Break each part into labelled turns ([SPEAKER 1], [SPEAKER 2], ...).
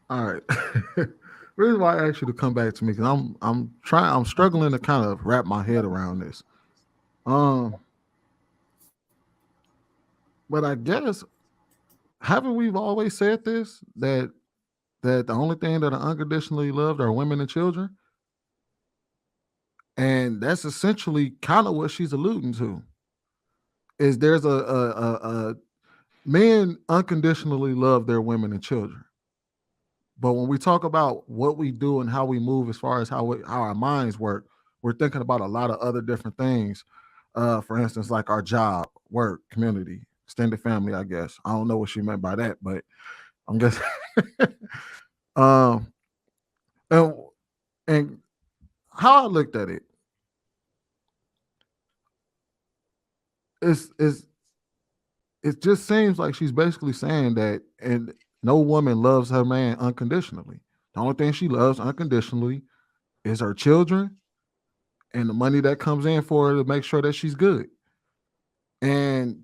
[SPEAKER 1] All right. Reason why I asked you to come back to me because I'm struggling to kind of wrap my head around this. Um, but I guess haven't we always said this that the only thing that are unconditionally loved are women and children, and that's essentially kind of what she's alluding to. Is there's a men unconditionally love their women and children, but when we talk about what we do and how we move, as far as how our minds work, we're thinking about a lot of other different things. For instance, like our job, work, community, extended family. I guess I don't know what she meant by that, but I'm guessing. um, and and how I looked at it is it just seems like she's basically saying that, and no woman loves her man unconditionally. The only thing she loves unconditionally is her children and the money that comes in for her to make sure that she's good. And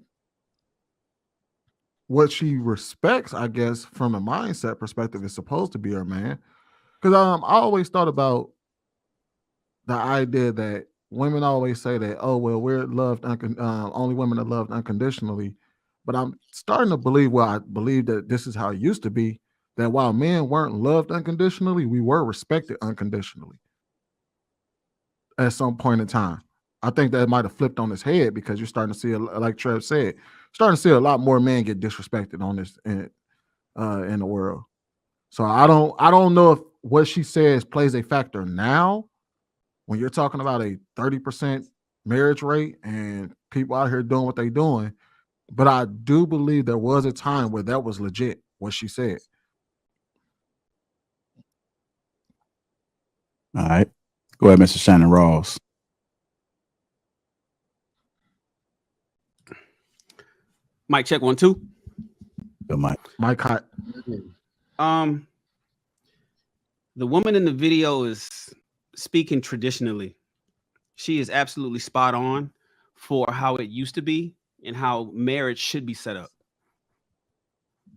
[SPEAKER 1] what she respects, I guess, from a mindset perspective, is supposed to be her man. Because I always thought about the idea that women always say that, oh well, we're loved only women are loved unconditionally. But I'm starting to believe, well, I believe that this is how it used to be, that while men weren't loved unconditionally, we were respected unconditionally at some point in time. I think that might have flipped on his head because you're starting to see, like Trev said, starting to see a lot more men get disrespected on this in the world. So I don't know if what she says plays a factor now when you're talking about a 30% marriage rate and people out here doing what they're doing. But I do believe there was a time where that was legit, what she said.
[SPEAKER 2] All right. Go ahead, Mr. Shannon Rawls.
[SPEAKER 3] Mic check 1 2.
[SPEAKER 2] Good, Mike.
[SPEAKER 1] Mike Hot.
[SPEAKER 3] Um, the woman in the video is speaking traditionally. She is absolutely spot on for how it used to be and how marriage should be set up.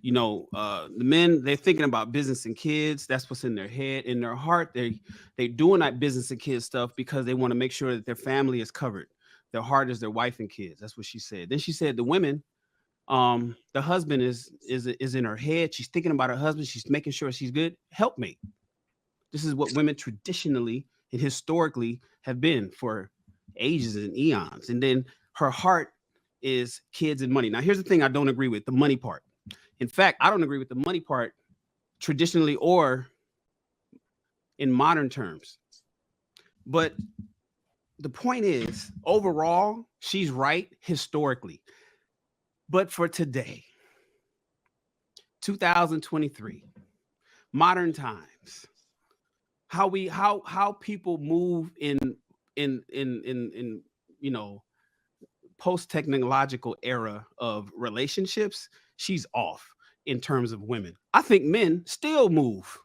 [SPEAKER 3] You know, the men, they're thinking about business and kids. That's what's in their head. In their heart, they doing that business and kids stuff because they want to make sure that their family is covered. Their heart is their wife and kids. That's what she said. Then she said the women, the husband is in her head. She's thinking about her husband. She's making sure she's good. Helpmate. This is what women traditionally and historically have been for ages and eons. And then her heart is kids and money. Now, here's the thing I don't agree with: the money part. In fact, I don't agree with the money part traditionally or in modern terms. But the point is, overall, she's right historically. But for today, 2023, modern times, how people move in you know, post technological era of relationships, she's off in terms of women. I think men still move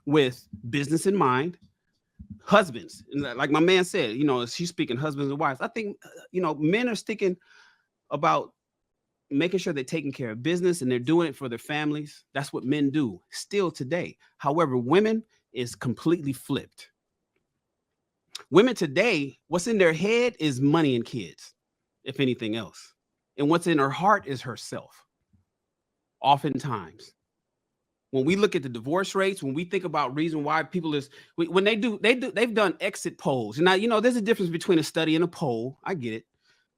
[SPEAKER 3] with business in mind. Husbands, like my man said, you know, she's speaking husbands and wives. I think, you know, men are sticking about making sure they're taking care of business and they're doing it for their families. That's what men do still today. However, women is completely flipped. Women today, what's in their head is money and kids, if anything else. And what's in her heart is herself. Oftentimes, when we look at the divorce rates, when we think about reason why people is when they've done exit polls. And now, you know, there's a difference between a study and a poll. I get it.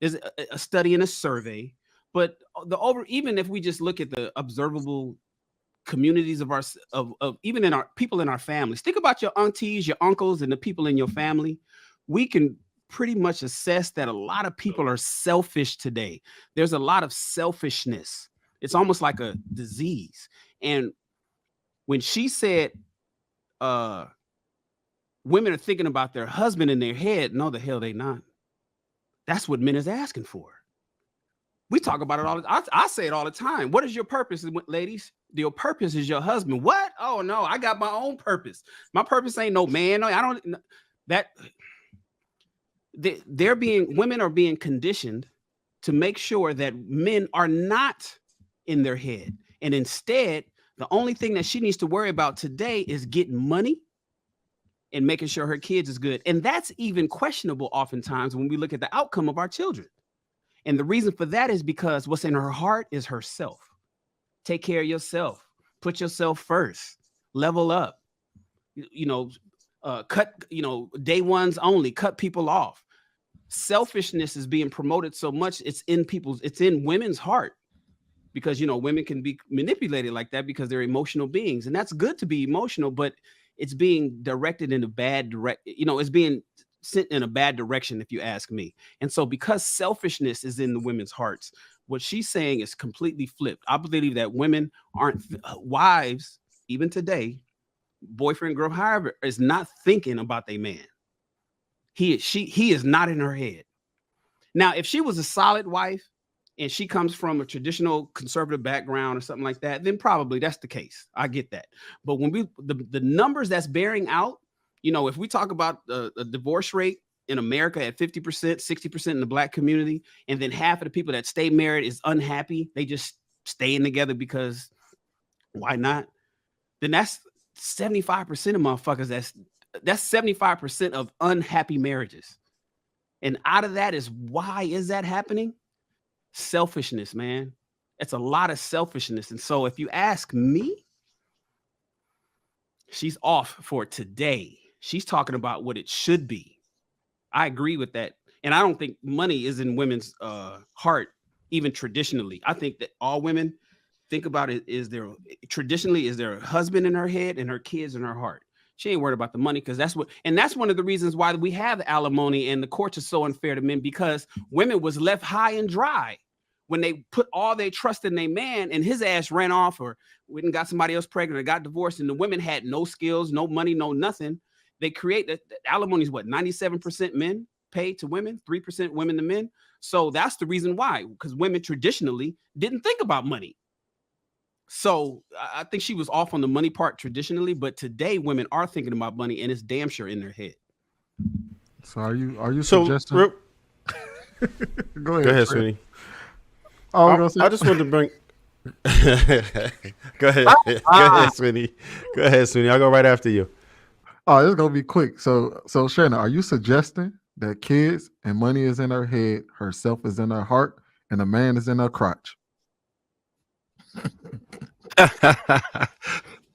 [SPEAKER 3] There's a study and a survey, but even if we just look at the observable communities of our of even in our people in our families, think about your aunties, your uncles, and the people in your family. We can pretty much assess that a lot of people are selfish today. There's a lot of selfishness. It's almost like a disease. And when she said women are thinking about their husband in their head, no, the hell they not. That's what men is asking for. We talk about it all. I say it all the time. What is your purpose, ladies? Your purpose is your husband. What? Oh no, I got my own purpose. My purpose ain't no man. No, I don't. That women are being conditioned to make sure that men are not in their head, and instead The only thing that she needs to worry about today is getting money and making sure her kids is good. And that's even questionable oftentimes when we look at the outcome of our children. And the reason for that is because what's in her heart is herself. Take care of yourself. Put yourself first. Level up. Cut, day ones only. Cut people off. Selfishness is being promoted so much. It's in women's heart. Because, women can be manipulated like that because they're emotional beings. And that's good to be emotional, but it's being directed in a bad it's being sent in a bad direction, if you ask me. And so because selfishness is in the women's hearts, what she's saying is completely flipped. I believe that women aren't wives, even today, boyfriend, girl, however, is not thinking about their man. He is not in her head. Now, if she was a solid wife, and she comes from a traditional conservative background or something like that, then probably that's the case. I get that. But when the numbers that's bearing out, if we talk about the divorce rate in America at 50%, 60% in the Black community, and then half of the people that stay married is unhappy, they just staying together because why not? Then that's 75% of motherfuckers. That's 75% of unhappy marriages. And out of that is, why is that happening? Selfishness, man. It's a lot of selfishness. And so if you ask me, she's off for today. She's talking about what it should be. I agree with that. And I don't think money is in women's heart, even traditionally. I think that all women think about it is their husband in her head and her kids in her heart. She ain't worried about the money, because that's one of the reasons why we have alimony and the courts are so unfair to men, because women was left high and dry when they put all their trust in their man, and his ass ran off or went and got somebody else pregnant or got divorced, and the women had no skills, no money, no nothing. They create the alimony is 97% men paid to women, 3% women to men. So that's the reason why, because women traditionally didn't think about money. So I think she was off on the money part traditionally, but today women are thinking about money, and it's damn sure in their head.
[SPEAKER 1] So are you suggesting? Go ahead,
[SPEAKER 4] Sweeney.
[SPEAKER 1] Oh,
[SPEAKER 4] I just wanted to bring. Go ahead, Sweeney. Go ahead, Sweeney. I'll go right after you.
[SPEAKER 1] Oh, it's gonna be quick. So Shannon, are you suggesting that kids and money is in her head, herself is in her heart, and a man is in her crotch?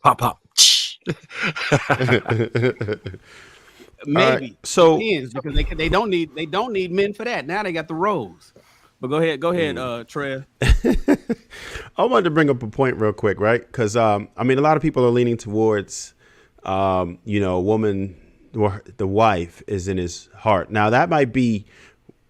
[SPEAKER 2] Pop, pop.
[SPEAKER 3] Maybe.
[SPEAKER 4] So
[SPEAKER 3] because they don't need men for that. Now they got the roles. But go ahead, Trev.
[SPEAKER 4] I wanted to bring up a point real quick, right? Because a lot of people are leaning towards, woman, or the wife is in his heart. Now that might be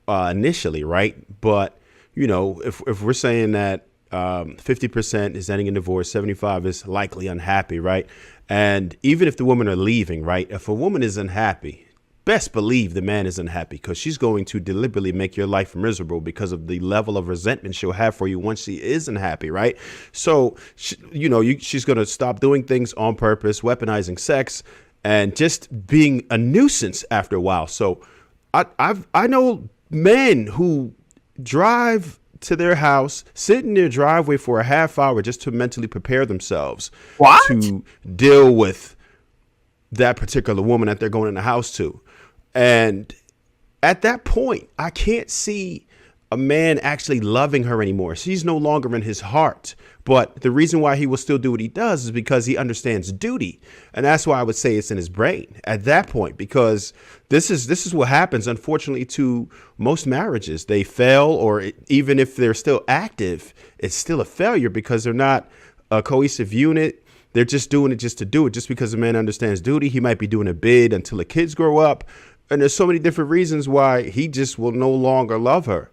[SPEAKER 4] initially, right? But if we're saying that 50% is ending in divorce, 75% is likely unhappy, right? And even if the women are leaving, right? If a woman is unhappy, best believe the man is unhappy, because she's going to deliberately make your life miserable because of the level of resentment she'll have for you once she is unhappy, right? So, she's going to stop doing things on purpose, weaponizing sex, and just being a nuisance after a while. So I know men who drive to their house, sit in their driveway for a half hour just to mentally prepare themselves to deal with that particular woman that they're going in the house to. And at that point, I can't see a man actually loving her anymore. She's no longer in his heart. But the reason why he will still do what he does is because he understands duty. And that's why I would say it's in his brain at that point, because this is what happens, unfortunately, to most marriages. They fail, or even if they're still active, it's still a failure because they're not a cohesive unit. They're just doing it just to do it. Just because a man understands duty, he might be doing a bid until the kids grow up. And there's so many different reasons why he just will no longer love her.